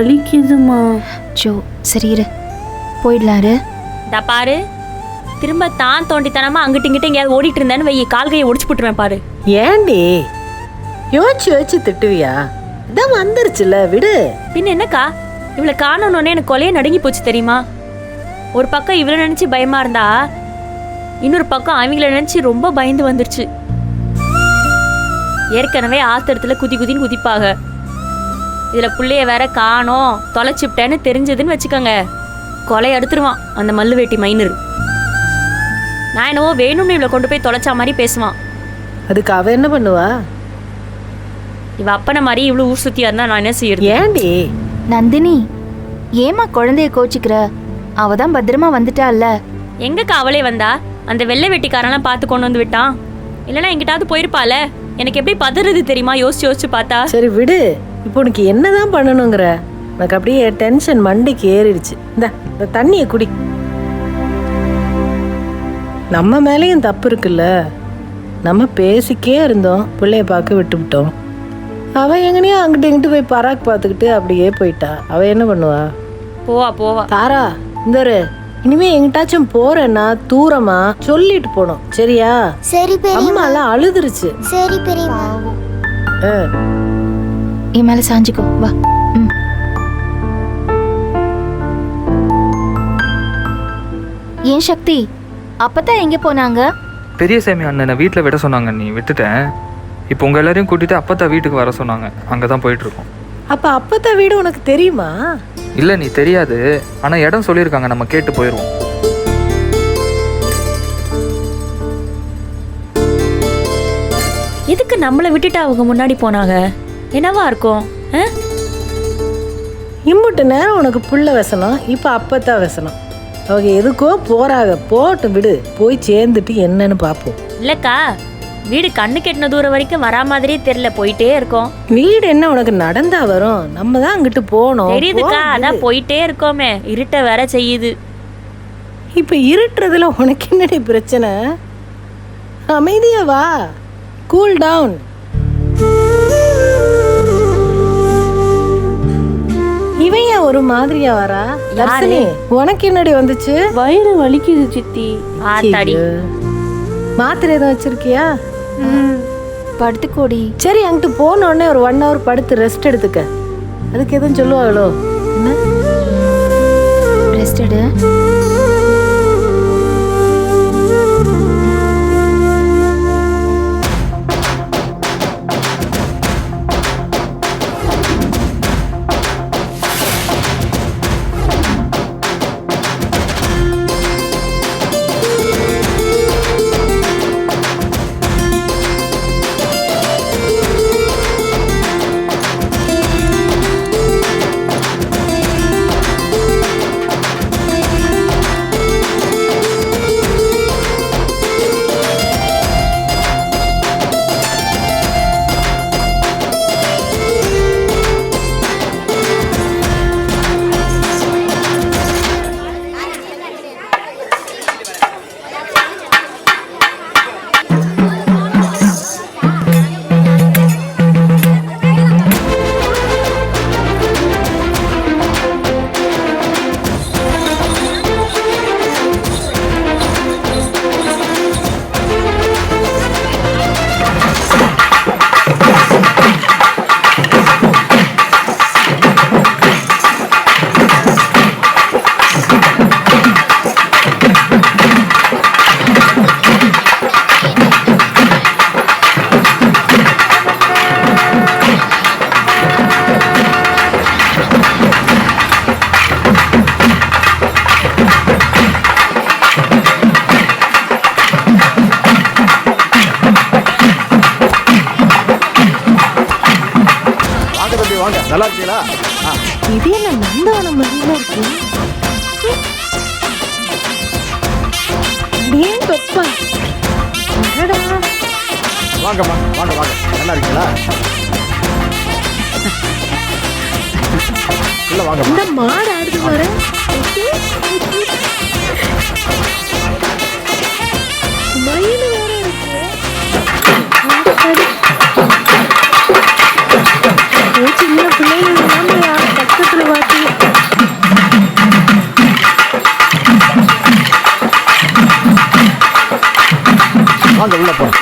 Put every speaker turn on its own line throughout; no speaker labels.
வலிக்குதுமா.
Joe சரி இரு, போயிடலாரு.
பாரு, திரும்ப தான் தோண்டித்தனமா அங்கிட்டு இங்கிட்ட எங்கேயாவது ஓடிட்டு இருந்தேன்னு வெய்ய கால்கையை ஒடிச்சு போட்டுருவேன் பாரு.
ஏண்டி யோசிச்சு யோசிச்சு திட்டுவியா? இதான் வந்துருச்சுல, விடு.
பின்ன என்னக்கா, இவளை காணணுன்னே எனக்கு கொலையே நடுங்கி போச்சு தெரியுமா? ஒரு பக்கம் இவளை நினைச்சு பயமா இருந்தா, இன்னொரு பக்கம் அவங்கள நினைச்சு ரொம்ப பயந்து வந்துருச்சு. ஏற்கனவே ஆத்திரத்துல குதி குதின்னு குதிப்பாக, இதுல புள்ளைய வேற காணோம் தொலைச்சிப்டேன்னு தெரிஞ்சதுன்னு வச்சுக்கோங்க, கொலை எடுத்துருவான் அந்த மல்லு வேட்டி மைனர். நான் என்னவோ வேணும்னு இவளை கொண்டு போய் தொலைச்சா மாதிரி பேசுவான்.
அதுக்கு அவ என்ன பண்ணுவா?
இவ அப்பனை மாதிரி இவ்வளவு ஊர் சுத்தியா இருந்தா நான் என்ன செய்யறது?
ஏண்டி
நந்தினி, ஏமா குழந்தைய கோச்சிக்கிற? அவதான் பத்திரமா வந்துட்டால.
எங்கக்கா அவளே வந்தா? அந்த வெள்ளை வெட்டிக்காரெல்லாம் பார்த்து கொண்டு வந்து விட்டான். இல்லைன்னா எங்கிட்டாவது போயிருப்பால. எனக்கு எப்படி பதறது தெரியுமா யோசிச்சு யோசிச்சு பார்த்தா?
சரி விடு. இப்போ உனக்கு என்னதான் பண்ணணுங்கிற? எனக்கு அப்படியே டென்ஷன் மண்டைக்கு ஏறிடுச்சு. இந்த தண்ணியை குடி. நம்ம மேலேயும் தப்பு இருக்குல்ல. நம்ம பேசிக்கே இருந்தோம், பிள்ளைய பார்க்க விட்டுவிட்டோம். அவ எங்கனையோ அங்கிட்டு இங்கிட்டு போய் பராக் பார்த்துக்கிட்டு அப்படியே போயிட்டா. அவ என்ன பண்ணுவா?
போவா போவா.
தாரா, இந்த இனிமே எங்கிட்டாச்சும் போறேன்னா தூரமா சொல்லிட்டு போனோம், சரியா?
சரி பெரியம்மா.
அம்மா எல்லாம் அழுதுருச்சு.
சரி பெரியம்மா.
என் மேல சாஞ்சிக்கோ, வா. ஏன் சக்தி, அப்பதான் எங்க போனாங்க?
பெரியசாமி அண்ணனை வீட்டில் விட சொன்னாங்க, நீ விட்டுட்டேன். இப்போ உங்கள் எல்லாரையும் கூட்டிட்டு அப்பத்தா வீட்டுக்கு வர சொன்னாங்க, அங்கே தான் போயிட்டுருக்கோம்.
அப்போ அப்பத்தா வீடு உனக்கு தெரியுமா?
இல்லை நீ தெரியாது, ஆனால் இடம் சொல்லியிருக்காங்க, நம்ம கேட்டு போயிடுவோம்.
எதுக்கு நம்மளை விட்டுட்டு அவங்க முன்னாடி போனாங்க? என்னவா இருக்கும்?
இம்புட்டு நேரம் உனக்கு புள்ள வசனம், இப்போ அப்பத்தா வசனம். அவங்க எதுக்கோ போறாங்க, போட்டு விடு. போய் சேர்ந்துட்டு என்னன்னு பார்ப்போம்.
இல்லக்கா, வீடு கண்ணு கெட்டின தூரம் வரைக்கும் வரா மாதிரியே தெரியல, போயிட்டே இருக்கோம்.
வீடு என்ன உனக்கு நடந்தா வரும்? நம்ம தான் அங்கிட்டு போனோம்.
தெரியுதுக்கா, அதான் போயிட்டே இருக்கோமே. இருட்ட வேற செய்யுது.
இப்ப இருட்டுறதுல உனக்கு என்னடி பிரச்சனை? அமைதியா வா, கூல் டவுன். இவன் ஏன் ஒரு மாதிரியா வரா? தர்ஷினி, உனக்கு என்னடி வந்துச்சு?
வயிறு வலிக்குது சித்தி.
ஆத்தாடி,
மாத்திரை எதுவும் வச்சிருக்கியா?
படுத்துக்கோடி.
சரி, அங்கிட்டு போன உடனே ஒரு 1 hour படுத்து ரெஸ்ட் எடுத்துக்க. அதுக்கு எதுவும் சொல்லுவாங்களோ? என்ன
ரெஸ்ட் எடு.
நல்லா இருக்கீங்களா?
இது என்ன நந்தவனம் மாதிரிலாம் இருக்கு?
வாங்கம்மா, வாங்க வாங்க. நல்லா இருக்கீங்களா? இல்ல வாங்க.
இந்த மாடு ஆடுது பாரு. மயில் வேற இருக்கு. சின்ன பிள்ளைங்க பக்கத்துல
வாங்க உள்ள போலாம்.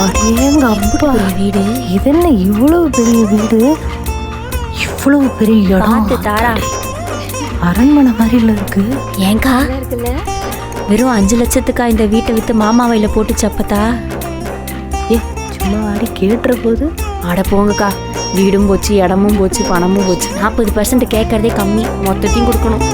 அடேங்க அப்பா, வீடு இது என்ன இவ்வளவு பெரிய வீடு, இவ்வளவு பெரிய இடம்,
பார்த்து தாரா
அரண்மனை மாதிரில இருக்கு.
ஏங்கா வெறும் 5 லட்சத்துக்கா இந்த வீட்டை வித்து மாமா வயல போட்டு சப்பத்தா?
ஏ சும்மா வாடி கேட்டுற போது.
அட போங்கக்கா, வீடும் போச்சு, இடமும் போச்சு, பணமும் போச்சு. 40% கேட்கறதே கம்மி, மொத்தத்தையும் கொடுக்கணும்.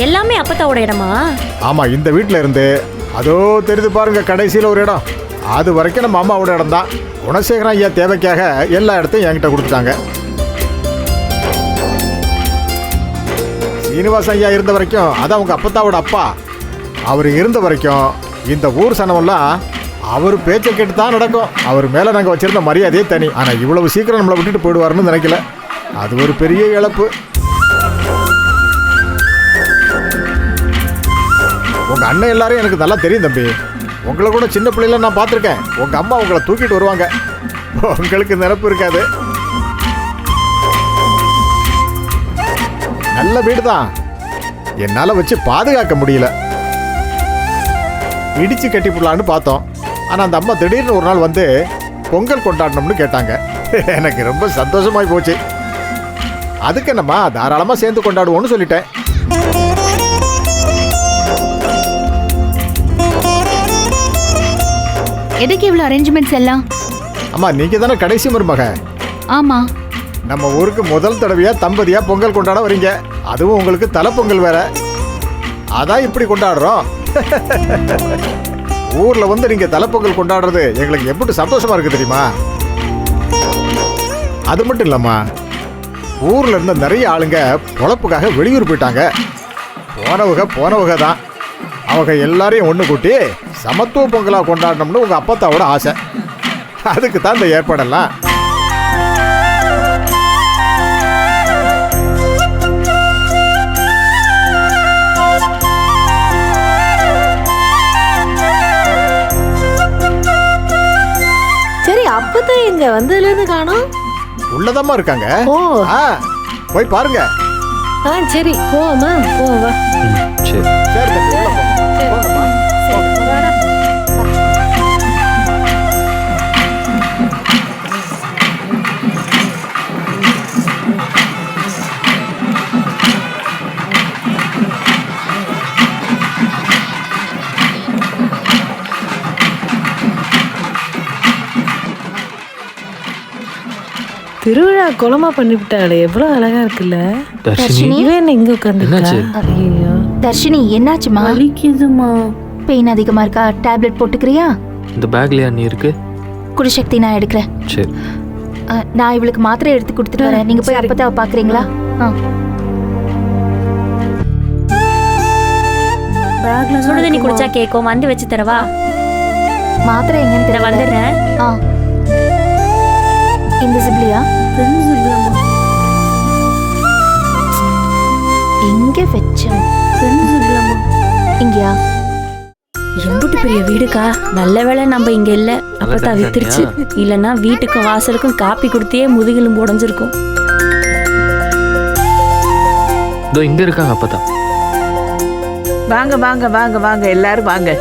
எல்லாமே அப்பத்தாவோட இடமா?
ஆமா, இந்த வீட்டில் இருந்து அதோ தெரிந்து பாருங்க கடைசியில் ஒரு இடம், அது வரைக்கும் நம்ம அம்மாவோட இடம் தான். குணசேகரன் ஐயா தேவைக்காக எல்லா இடத்தையும் என்கிட்ட கொடுத்துட்டாங்க. சீனிவாசன் ஐயா இருந்த வரைக்கும், அதான் அவங்க அப்பத்தாவோட அப்பா, அவர் இருந்த வரைக்கும் இந்த ஊர் சனமெல்லாம் அவர் பேச்சை கேட்டு தான் நடக்கும். அவர் மேலே நாங்கள் வச்சிருந்த மரியாதையே தனி. ஆனால் இவ்வளவு சீக்கிரம் நம்மளை விட்டுட்டு போயிடுவாருன்னு நினைக்கல. அது ஒரு பெரிய இழப்பு. உங்கள் அண்ணன் எல்லாரும் எனக்கு நல்லா தெரியும் தம்பி. உங்களை கூட சின்ன பிள்ளைல நான் பார்த்துருக்கேன். உங்கள் அம்மா உங்களை தூக்கிட்டு வருவாங்க. உங்களுக்கு நினப்பு இருக்காது. நல்ல வீடு தான், என்னால் வச்சு பாதுகாக்க முடியல. இடிச்சு கட்டிப்புடலான்னு பார்த்தோம். ஆனால் அந்த அம்மா திடீர்னு ஒரு நாள் வந்து பொங்கல் கொண்டாடணும்னு கேட்டாங்க. எனக்கு ரொம்ப சந்தோஷமாய் போச்சு. அதுக்கு என்னம்மா, தாராளமாக சேர்ந்து கொண்டாடுவோன்னு சொல்லிட்டேன்.
எதுக்கு இவ்வளவு அரேஞ்ச்மெண்ட்ஸ் எல்லாம்?
அம்மா, நீங்க தானே கடைசி மருமக.
ஆமா.
நம்ம ஊருக்கு முதல் தடவையா தம்பதியா பொங்கல் கொண்டாட வரீங்க. அதுவும் உங்களுக்கு தலை பொங்கல் வேற. அதான் இப்படி கொண்டாடுறோம். ஊர்ல வந்து நீங்க தலை பொங்கல் கொண்டாடுறது எங்களுக்கு எப்படி சந்தோஷமா இருக்கு தெரியுமா? அது மட்டும் இல்லம்மா, ஊர்ல இருந்த நிறைய ஆளுங்க பொழப்புக்காக வெளியூர் போயிட்டாங்க. போனவங்க தான். அவங்க எல்லாரையும் ஒன்று கூட்டி சமத்துவ பொங்கலாக கொண்டாடணும்னு உங்கள் அப்பத்தாவோட ஆசை. அதுக்கு தான் இந்த ஏற்பாடெல்லாம்.
சரி, அப்பதான் இங்க வந்ததுலேருந்து காணோம்.
உள்ளதாம்மா இருக்காங்க.
ஓ.
போய் பாருங்க.
சரி போமா, போவா.
சரி.
சரி தம்பி, உள்ள போங்க. போங்கம்மா.
திருவிழா குளமா பண்ணிவிட்டாளே, எவ்வளவு அழகா இருக்குல்ல.
தர்ஷினி
இவன் என்ன இங்க உட்காந்து?
என்னாச்சு?
ஐயோ,
தர்ஷினி என்னாச்சுமா?
வலிக்குதுமா.
பெயின் அதிகமா இருக்கா? டேப்லெட் போட்டுக்கிறியா?
இந்த பேக்லயா நீ இருக்கு?
குடிசக்தி நான் எடுக்கிறேன்.
சரி.
நான் இவளுக்கு மாத்திரை எடுத்து கொடுத்துட்டு வரேன். நீங்க போய் அப்பதாவை பாக்குறீங்களா?
சுடு தண்ணி குடிச்சா கேட்கும். வந்து வச்சு தரவா?
மாத்திரை எங்கன்னு
இதை
தெரியல.
வந்துடுறேன்.
இந்த சிப்லியா எங்க வச்சோம்? இங்கயா?
எம்புட்டு பெரிய வீடுக்கா. நல்ல வேளை நம்ம இங்க இல்ல. அப்பதான் வித்துருச்சு. இல்லன்னா வீட்டுக்கும் வாசலுக்கும் காப்பி கொடுத்தே முதுகிலும் உடைஞ்சிருக்கும்.
இதோ இங்க இருக்காங்க அப்பதா.
வாங்க வாங்க வாங்க வாங்க எல்லாரும் வாங்க.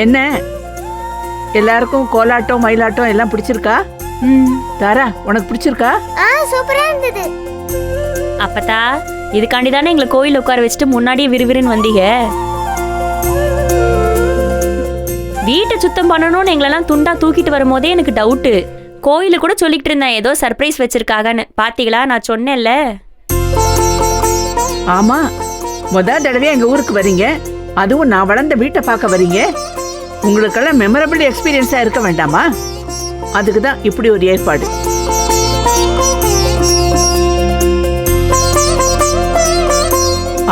என்ன எல்லாருக்கும் கோலாட்டம் மயிலாட்டம் எல்லாம் பிடிச்சிருக்கா? தாரா உனக்கு பிடிச்சிருக்கா?
சூப்பரா இருந்தது.
அப்பதா இதுக்காண்டி தானே எங்களை கோயில் உட்கார வச்சுட்டு முன்னாடியே விறுவிறுன்னு வந்தீங்க. வீட்டை சுத்தம் பண்ணணும்னு எங்களெல்லாம் துண்டா தூக்கிட்டு வரும்போதே எனக்கு டவுட்டு. கோயிலு கூட சொல்லிக்கிட்டு இருந்தேன் ஏதோ சர்ப்ரைஸ் வச்சிருக்காங்கன்னு. பாத்தீங்களா, நான் சொன்னேன்ல.
ஆமா, முதல் தடவை எங்க ஊருக்கு வரீங்க, அதுவும் நான் வளர்ந்த வீட்டை பார்க்க வரீங்க. உங்களுக்கெல்லாம் மெமரபிள் எக்ஸ்பீரியன்ஸா இருக்க வேண்டாமா? அதுக்கு தான் இப்படி ஒரு ஏற்பாடு.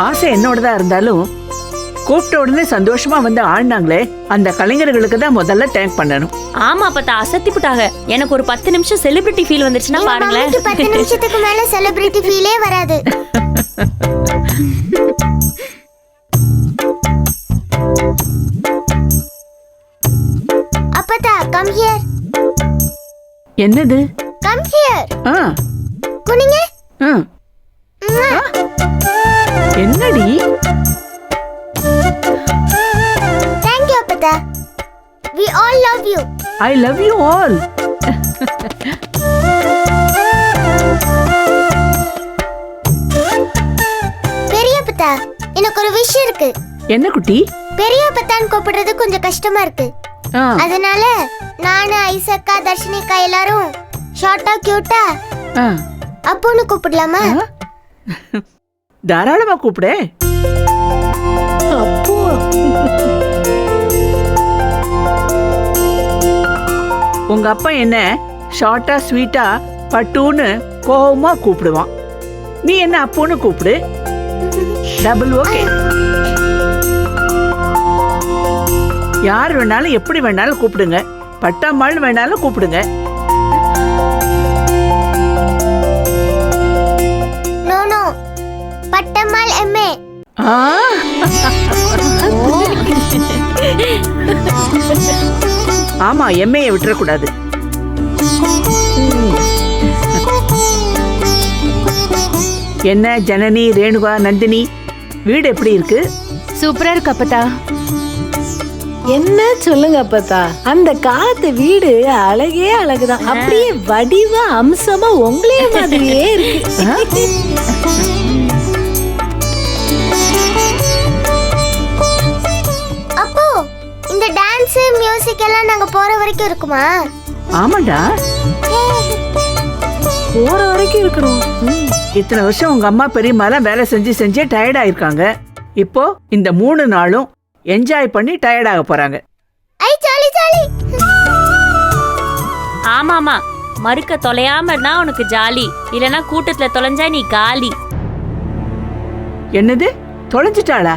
ஆசை என்னோடதா இருந்தாலும் கூப்பிட்ட உடனே சந்தோஷமா வந்து ஆடினாங்களே, அந்த கலைஞர்களுக்கு தான் முதல்ல தேங்க் பண்ணணும்.
ஆமா அப்பதா, அசத்தி புட்டாங்க. எனக்கு ஒரு 10 நிமிஷம் செலிபிரிட்டி ஃபீல் வந்துருச்சுன்னா பாருங்களேன்.
10 நிமிஷத்துக்கு மேல செலிபிரிட்டி ஃபீலே வராது. அப்பதா கம் ஹியர்.
என்னது?
Come here. குனிங்க.
என்னடி?
Thank you அப்பதா. We all love you.
I love you all.
பெரியப்பதா, எனக்கு ஒரு விஷயம் இருக்கு.
என்ன குட்டி?
பெரியப்பதான் கூப்பிடுறது கொஞ்சம் கஷ்டமா இருக்கு. அதனால நானு ஐசக்கா தர்ஷினிக்கா எல்லாரும் ஷார்ட்டா கியூட்டா அப்போன்னு கூப்பிடலாமா?
தாராளமா கூப்பிடு.
அப்போ
உங்க அப்பா என்ன ஷார்ட்டா ஸ்வீட்டா பட்டுன்னு கோவமா கூப்பிடுவான். நீ என்ன அப்போன்னு கூப்பிடு. Double okay. யார் வேணாலும் எப்படி வேணாலும் கூப்பிடுங்க. பட்டாம்மாள் வேணாலும் கூப்பிடுங்க.
No no, Pattammal MA.
ஆமா, எம்ஏயை விட்டுறக்கூடாது. என்ன ஜனனி, ரேணுகா, நந்தினி, வீடு எப்படி இருக்கு?
சூப்பரா இருக்கு அப்பதா.
என்ன சொல்லுங்க அப்பத்தா, அந்த காலத்து வீடு அழகே அழகுதான். அப்படியே வடிவா அம்சமா உங்களே மாதிரியே இருக்கு.
அப்போ இந்த டான்ஸ் மியூசிக் எல்லாம் நாங்க போற வரைக்கும் இருக்குமா?
ஆமாடா,
போற வரைக்கும் இருக்கணும்.
இத்தனை வருஷம் உங்க அம்மா பெரியம்மாலாம் வேலை செஞ்சு செஞ்சே டயர்ட் ஆயிருக்காங்க. இப்போ இந்த 3 நாளும் என்ஜாய் பண்ணி டயர்ட் ஆக போறாங்க.
ஐ ஜாலி ஜாலி.
ஆமாமா, மறுக்க தொலையாம இருந்தா உனக்கு ஜாலி. இல்லனா கூட்டத்துல தொலைஞ்சா நீ காலி.
என்னது, தொலைஞ்சிட்டாளா?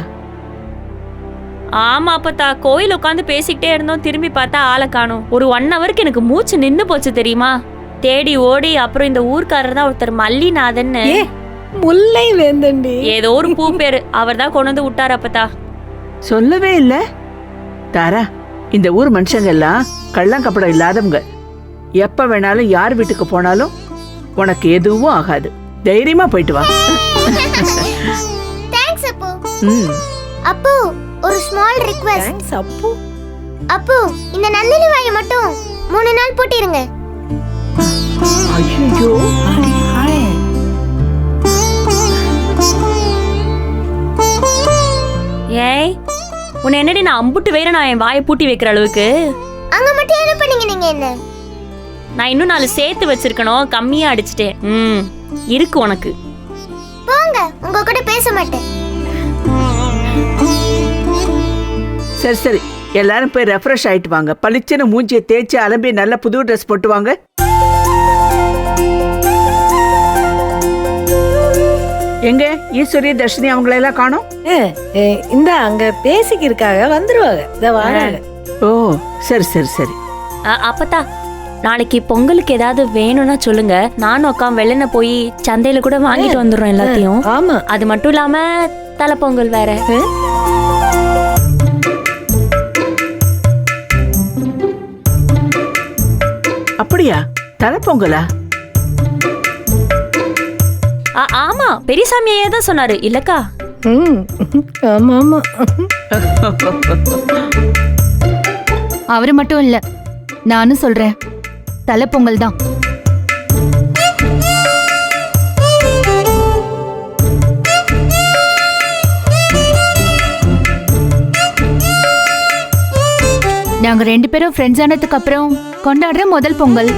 ஆமா அப்பத்தா, கோயில் உட்காந்து பேசிக்கிட்டே இருந்தோம். திரும்பி பார்த்தா ஆளை காணோம். ஒரு 1 ஹவருக்கு எனக்கு மூச்சு நின்னு போச்சு தெரியுமா? தேடி ஓடி அப்புறம் இந்த ஊர்க்காரர் தான் ஒருத்தர் மல்லிநாதன்னு,
முல்லை வேந்தண்டி,
ஏதோ ஒரு பூ பேரு, அவர் தான் கொண்டு வந்து விட்டார் அப்பத்தா.
சொல்லவே இல்ல. தாரா, இந்த ஊர் மனுஷங்க எல்லாம் கள்ளங்கப்படம் இல்லாதவங்க. எப்ப வேணாலும் யார் வீட்டுக்கு போனாலும் உனக்கு எதுவும் ஆகாது. தைரியமா போயிட்டு வா.
தேங்க்ஸ் அப்போ. அப்போ ஒரு ஸ்மால் ரிக்வெஸ்ட். அப்போ இந்த நந்தினி வாயை மட்டும் 3 நாள் போட்டிருங்க.
ஐயோ,
ஏய் உன்னை என்னடி நான் அம்புட்டு வேற நான் என் வாயை பூட்டி வைக்கிற அளவுக்கு?
அங்க மட்டும் என்ன பண்ணீங்க நீங்க என்ன?
நான் இன்னும் 4 சேர்த்து வச்சிருக்கணும், கம்மியா அடிச்சிட்டேன். இருக்கு உனக்கு.
போங்க, உங்க கூட பேச மாட்டேன்.
சரி சரி, எல்லாரும் போய் ரெஃப்ரெஷ் ஆயிட்டு வாங்க. பளிச்சுன்னு மூஞ்சியை தேய்ச்சி அலம்பி நல்ல புது ட்ரெஸ் போட்டு வாங்க. எங்க ஈஸ்வரி தர்ஷினி அவங்களெல்லாம் காணோம்?
இந்த அங்க பேசிக்கிருக்காக வந்துருவாங்க. இத வராங்க.
ஓ சரி சரி சரி.
அப்பத்தா, நாளைக்கு பொங்கலுக்கு ஏதாவது வேணும்னா சொல்லுங்க. நானும் அக்கா வெள்ளன போய் சந்தையில கூட வாங்கிட்டு வந்துடுறோம் எல்லாத்தையும்.
ஆமா,
அது மட்டும் இல்லாம தலைப்பொங்கல் வேற.
அப்படியா? தலைப்பொங்கலா?
ஆமா, பெரியசாமியே தான் சொன்னாரு இல்லக்கா?
ஆமா ஆமா.
அவரு மட்டும் இல்ல, நானும் சொல்றேன், தலைப்பொங்கல் தான். நாங்க 2 பேரும் ஃப்ரெண்ட்ஸ் ஆனதுக்கு அப்புறம் கொண்டாடுற முதல் பொங்கல்.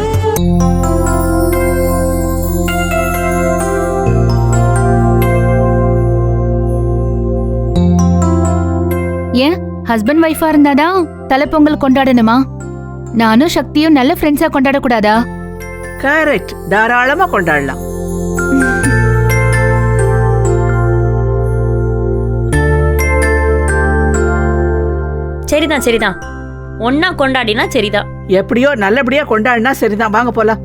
ஏன் ஹஸ்பண்ட் ஒய்ஃபா இருந்தாதான் தலைப்பொங்கல் கொண்டாடணுமா? நானும் சக்தியும் நல்ல ஃப்ரெண்ட்ஸா கொண்டாடக்கூடாதா?
கரெக்ட், தாராளமா கொண்டாடலாம்.
சரிதான் சரிதான், ஒன்னா கொண்டாடினா சரிதான்.
எப்படியோ நல்லபடியா கொண்டாடினா சரிதான். வாங்க போலாம்.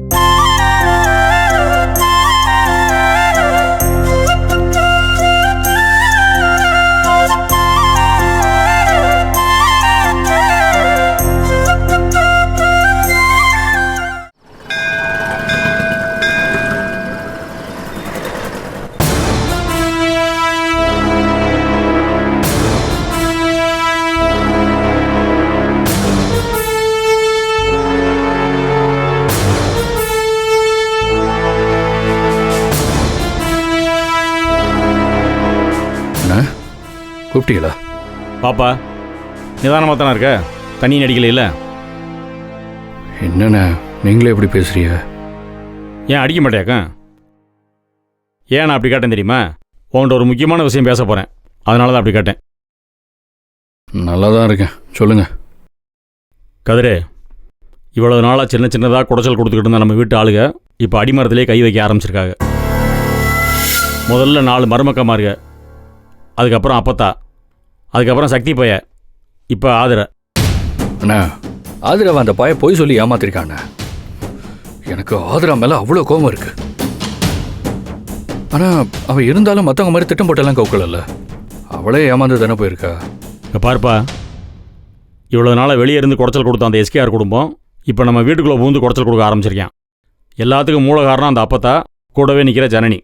கூப்பிட்டீங்களா?
பாப்பா நிதானமாக தானே இருக்க? தண்ணி அடிக்கல இல்லை?
என்னண்ணே நீங்களே எப்படி பேசுறீங்க?
ஏன் அடிக்க மாட்டேக்கா? ஏன் நான் அப்படி கேட்டேன் தெரியுமா? உன்கிட்ட ஒரு முக்கியமான விஷயம் பேச போகிறேன், அதனால தான் அப்படி கேட்டேன்.
நல்லா தான் இருக்கேன், சொல்லுங்க.
கதிரே, இவ்வளவு நாளாக சின்ன சின்னதாக குடைச்சல் கொடுத்துக்கிட்டு இருந்த நம்ம வீட்டு ஆளுங்க இப்போ அடிமரத்திலே கை வைக்க ஆரம்பிச்சிருக்காங்க. முதல்ல 4 மருமக்கமாருங்க, அதுக்கப்புறம் அப்பத்தா, அதுக்கப்புறம் சக்தி பைய, இப்போ ஆதிரை.
அண்ணா, ஆதிராவை அந்த பைய போய் சொல்லி ஏமாத்திருக்காண்ண. எனக்கு ஆதிரா மேலே அவ்வளோ கோபம் இருக்கு. ஆனால் அவள் இருந்தாலும் மற்றவங்க மாதிரி திட்டம் போட்டெல்லாம் கவுக்கலல்ல, அவளே ஏமாந்து தானே போயிருக்கா.
இப்போ பார்ப்பா, இவ்வளோ நாளாக வெளியே இருந்து குடைச்சல் கொடுத்த அந்த எஸ்கேஆர் குடும்பம் இப்போ நம்ம வீட்டுக்குள்ளே பூந்து குடைச்சல் கொடுக்க ஆரம்பிச்சிருக்கேன். எல்லாத்துக்கும் மூல காரணம் அந்த அப்பத்தா, கூடவே நிற்கிற ஜனனி.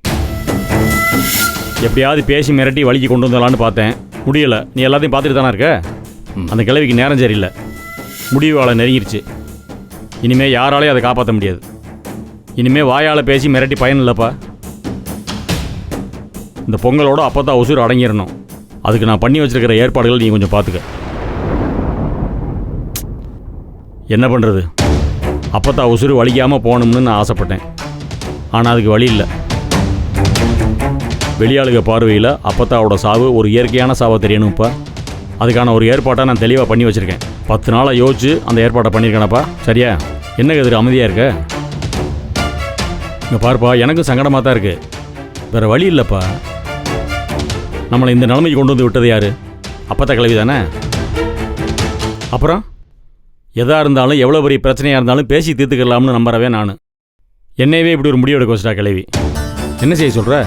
எப்படியாவது பேசி மிரட்டி வலிக்கு கொண்டு வந்துடலான்னு பார்த்தேன், முடியலை. நீ எல்லாத்தையும் பார்த்துட்டு தானே இருக்க. அந்த கிழவிக்கு நேரம் சரியில்லை, முடிவு ஆளை நெருங்கிருச்சு. இனிமேல் யாராலையும் அதை காப்பாற்ற முடியாது. இனிமேல் வாயால் பேசி மிரட்டி பயன் இல்லைப்பா. இந்த பொங்கலோட அப்பத்தா உசுறு அடங்கிடணும். அதுக்கு நான் பண்ணி வச்சிருக்கிற ஏற்பாடுகள் நீ கொஞ்சம் பார்த்துக்க. என்ன பண்ணுறது, அப்பத்தா உசுறு வலிக்காமல் போகணும்னு நான் ஆசைப்பட்டேன். ஆனால் அதுக்கு வழி இல்லை. வெளியாளுக பார்வையில் அப்பத்தாவோட சாவு ஒரு இயற்கையான சாவை தெரியணும்ப்பா. அதுக்கான ஒரு ஏற்பாட்டை நான் தெளிவாக பண்ணி வச்சுருக்கேன். 10 நாளாக யோசிச்சு அந்த ஏற்பாட்டை பண்ணியிருக்கேனப்பா. சரியா? என்ன எதிர் அமைதியாக இருக்க? இங்கே பார்ப்பா, எனக்கும் சங்கடமாக தான் இருக்குது. வேறு வழி இல்லைப்பா. நம்மளை இந்த நிலைமைக்கு கொண்டு வந்து விட்டது யார்? அப்பத்தா கிழவி தானே. அப்புறம் எதாக இருந்தாலும் எவ்வளோ பெரிய பிரச்சனையாக இருந்தாலும் பேசி தீர்த்துக்கலாம்னு நம்புறவே நான். என்னையவே இப்படி ஒரு முடிவு எடுக்க வச்சுட்டா கிழவி. என்ன செய்ய சொல்கிற?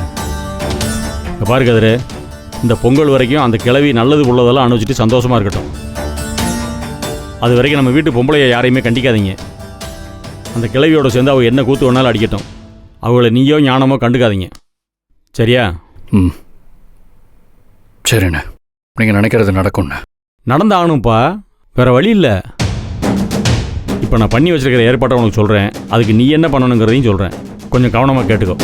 பாரு கதிரு, இந்த பொங்கல் வரைக்கும் அந்த கிழவி நல்லது உள்ளதெல்லாம் அனுப்பிச்சிட்டு சந்தோஷமாக இருக்கட்டும். அது வரைக்கும் நம்ம வீட்டு பொம்பளையை யாரையுமே கண்டிக்காதீங்க. அந்த கிழவியோட சேர்ந்து அவள் என்ன கூத்து வேணாலும் அடிக்கட்டும். அவளை நீயோ ஞானமோ கண்டுக்காதீங்க. சரியா?
ம், சரிண்ணே, நீங்கள் நினைக்கிறது நடக்கும்ண்ணே.
நடந்தாகணும்ப்பா, வேறு வழி இல்லை. இப்போ நான் பண்ணி வச்சிருக்கிற ஏற்பாட்டை உனக்கு சொல்கிறேன். அதுக்கு நீ என்ன பண்ணணுங்கிறதையும் சொல்கிறேன். கொஞ்சம் கவனமாக கேட்டுக்கோ.